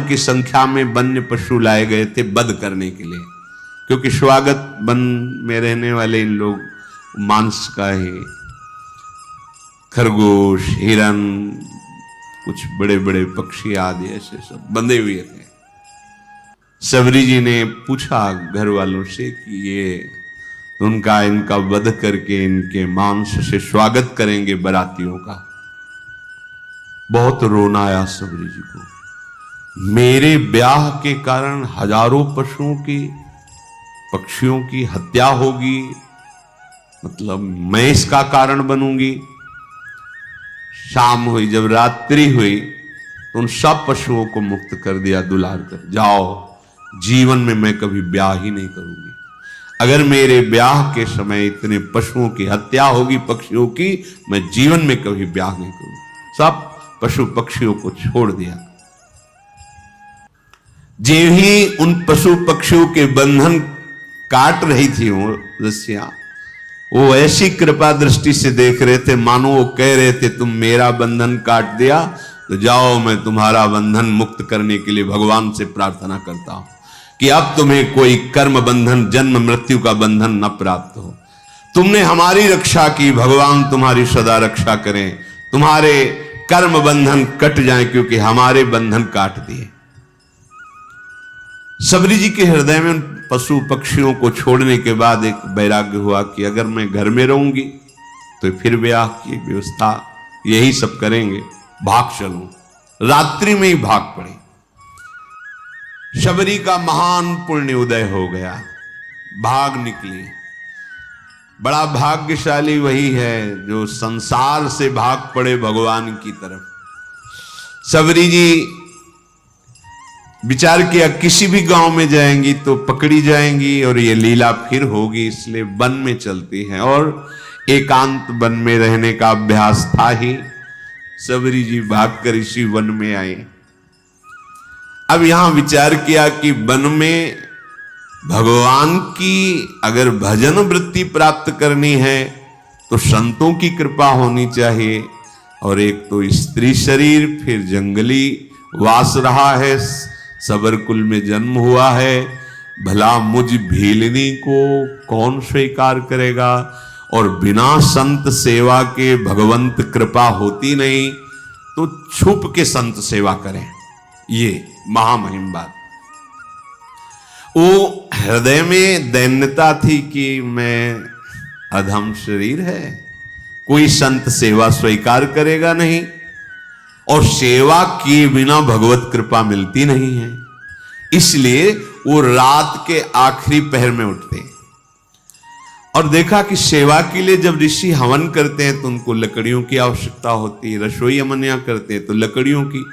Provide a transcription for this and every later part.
हजारों की संख्या में वन्य पशु लाए गए थे वध करने के लिए, क्योंकि स्वागत वन में रहने वाले इन लोग मांस का ही, खरगोश, हिरन, कुछ बड़े बड़े पक्षी आदि ऐसे सब बंधे हुए थे। सबरी जी ने पूछा घर वालों से कि ये इनका वध करके इनके मांस से स्वागत करेंगे बारातियों का। बहुत रोना आया सबरी जी को। मेरे ब्याह के कारण हजारों पशुओं की, पक्षियों की हत्या होगी, मतलब मैं इसका कारण बनूंगी। शाम हुई, जब रात्रि हुई तो उन सब पशुओं को मुक्त कर दिया दुलार कर, जाओ, जीवन में मैं कभी ब्याह ही नहीं करूंगी। अगर मेरे ब्याह के समय इतने पशुओं की हत्या होगी, पक्षियों की, मैं जीवन में कभी ब्याह नहीं करूंगी। सब पशु पक्षियों को छोड़ दिया। जे ही उन पशु पक्षियों के बंधन काट रही थी वो रस्सियां, वो ऐसी कृपा दृष्टि से देख रहे थे मानो वो कह रहे थे तुम मेरा बंधन काट दिया तो जाओ, मैं तुम्हारा बंधन मुक्त करने के लिए भगवान से प्रार्थना करता हूं कि अब तुम्हें कोई कर्म बंधन, जन्म मृत्यु का बंधन न प्राप्त हो। तुमने हमारी रक्षा की, भगवान तुम्हारी सदा रक्षा करें, तुम्हारे कर्म बंधन कट जाएं, क्योंकि हमारे बंधन काट दिए। सबरी जी के हृदय में उन पशु पक्षियों को छोड़ने के बाद एक वैराग्य हुआ कि अगर मैं घर में रहूंगी तो फिर ब्याह की व्यवस्था यही सब करेंगे, भाग चलूं। रात्रि में ही भाग पड़े। शबरी का महान पुण्य उदय हो गया, भाग निकली। बड़ा भाग्यशाली वही है जो संसार से भाग पड़े भगवान की तरफ। सबरी जी विचार किया किसी भी गांव में जाएंगी तो पकड़ी जाएंगी और ये लीला फिर होगी, इसलिए वन में चलती हैं। और एकांत वन में रहने का अभ्यास था ही। सबरी जी भागकर इसी वन में आए। अब यहां विचार किया कि वन में भगवान की अगर भजन वृत्ति प्राप्त करनी है तो संतों की कृपा होनी चाहिए। और एक तो स्त्री शरीर, फिर जंगली वास रहा है, सबर कुल में जन्म हुआ है, भला मुझ भीलनी को कौन स्वीकार करेगा। और बिना संत सेवा के भगवंत कृपा होती नहीं, तो छुप के संत सेवा करें, ये महामहिम बात। वो हृदय में दैन्यता थी कि मैं अधम शरीर है, कोई संत सेवा स्वीकार करेगा नहीं, और सेवा किए बिना भगवत कृपा मिलती नहीं है। इसलिए वो रात के आखिरी पहर में उठते और देखा कि सेवा के लिए जब ऋषि हवन करते हैं तो उनको लकड़ियों की आवश्यकता होती है, रसोई अमनिया करते हैं तो लकड़ियों की।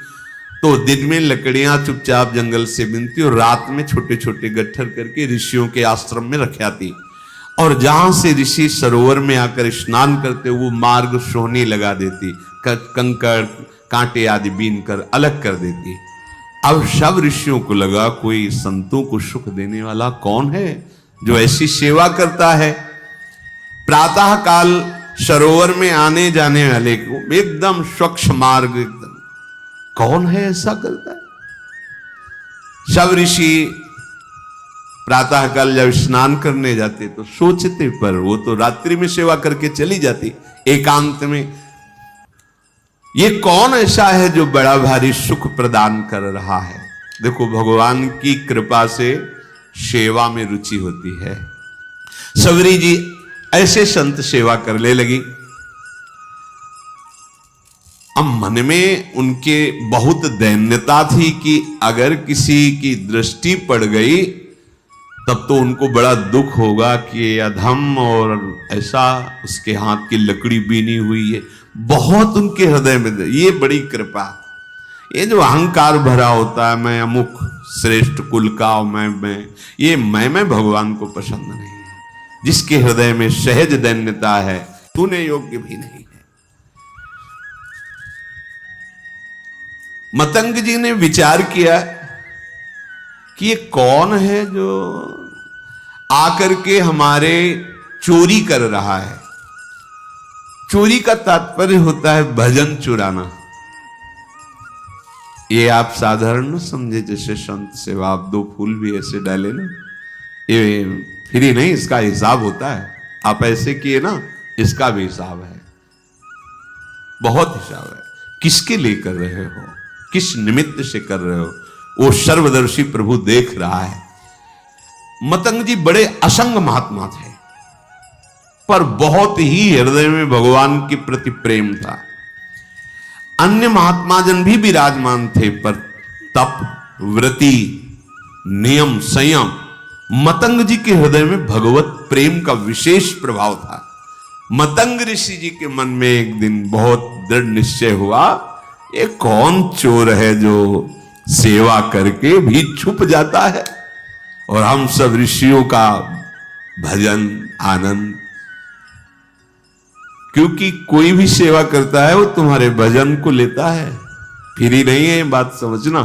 तो दिन में लकड़ियां चुपचाप जंगल से बिनती और रात में छोटे छोटे गट्ठर करके ऋषियों के आश्रम में रख आती। और जहां से ऋषि सरोवर में आकर स्नान करते वो मार्ग सोहनी लगा देती, कंकड़ कांटे आदि बीन कर अलग कर देती। अब सब ऋषियों को लगा कोई संतों को सुख देने वाला कौन है जो ऐसी सेवा करता है। प्रातः काल सरोवर में आने जाने वाले को एकदम स्वच्छ मार्ग, एकदम कौन है ऐसा करता है। सब ऋषि प्रातः काल जब स्नान करने जाते तो सोचते, पर वो तो रात्रि में सेवा करके चली जाती एकांत में। ये कौन ऐसा है जो बड़ा भारी सुख प्रदान कर रहा है। देखो भगवान की कृपा से सेवा में रुचि होती है। सबरी जी ऐसे संत सेवा करने लगी। अब मन में उनके बहुत दैन्यता थी कि अगर किसी की दृष्टि पड़ गई तब तो उनको बड़ा दुख होगा कि अधम और ऐसा उसके हाथ की लकड़ी बीनी हुई है। बहुत उनके हृदय में ये बड़ी कृपा। ये जो अहंकार भरा होता है, मैं अमुक श्रेष्ठ कुल का, मैं भगवान को पसंद नहीं है। जिसके हृदय में सहज दैन्यता है तूने योग्य भी नहीं है। मतंग जी ने विचार किया कि ये कौन है जो आकर के हमारे चोरी कर रहा है। चोरी का तात्पर्य होता है भजन चुराना। ये आप साधारण न समझे, जैसे संत सेवा आप 2 फूल भी ऐसे डाले ना, ये फ्री नहीं, इसका हिसाब होता है। आप ऐसे किए ना, इसका भी हिसाब है, बहुत हिसाब है। किसके लिए कर रहे हो, किस निमित्त से कर रहे हो, वो सर्वदर्शी प्रभु देख रहा है। मतंग जी बड़े असंग महात्मा थे, पर बहुत ही हृदय में भगवान के प्रति प्रेम था। अन्य महात्मा जन भी विराजमान थे, पर तप, व्रति, नियम, संयम, मतंग जी के हृदय में भगवत प्रेम का विशेष प्रभाव था। मतंग ऋषि जी के मन में एक दिन बहुत दृढ़ निश्चय हुआ, ये कौन चोर है जो सेवा करके भी छुप जाता है, और हम सब ऋषियों का भजन आनंद। क्योंकि कोई भी सेवा करता है वो तुम्हारे भजन को लेता है, फ्री नहीं है, बात समझना।